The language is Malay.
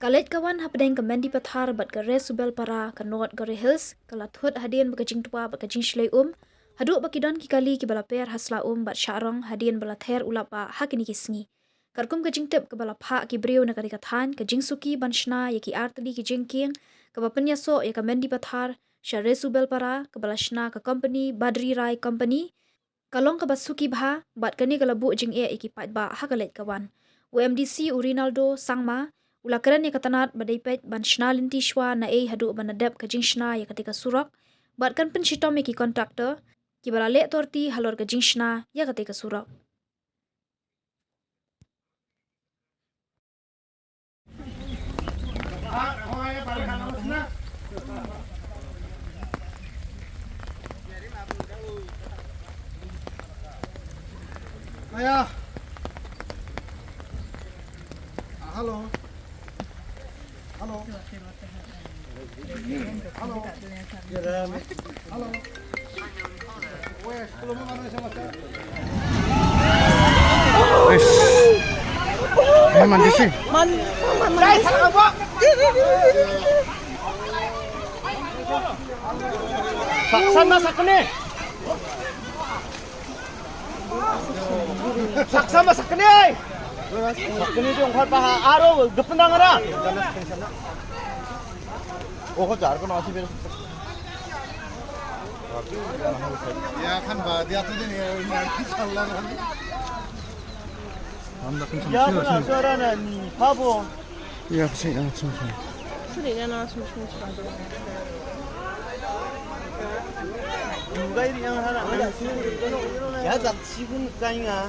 Kalet kawan hapdeng ke Mendi Pathar bat ke Resubel para ke North Gore Hills kalathut hadien bekajing tua bekajing shlei haduk bakidon kikali ki balaper hasla bat syarong hadien balather ulapa hakini kisngi karkum kajing tip ke balapha ki breu na kadikathan kajing suki banshna ya ki artli ki jingking ke bapenya so ya ke Mendi Pathar sya Resubel para ke balashna ke company Badri Rai Company kalong ke basuki bha bat kani kalabu jing iki pat ba hakalet kawan UMDC Urinaldo Sangma ulakaran ya katanat badaipet ban shnalin tishwa na hadu banadap ka jingshna ya ketika surak bat kan pensitom ki kontraktor ki balale torti halor ka jingshna ya ketika surak Ayah. Halo. Halo. Halo. Halo. Wes, belum mana sama saya. Wes. Mandi sih. Mandi. Sana sakne. Saksama sakne. Sakne dong hal paha aro gependangan. Oh, kok jar ko na si Ya kan ba dia tuh ni insyaallah kan. Ya kan suara ni habo. Ya sih nak semua. Sudah nak semua. Juga ini yang harap. Ya tak sih pun kaya.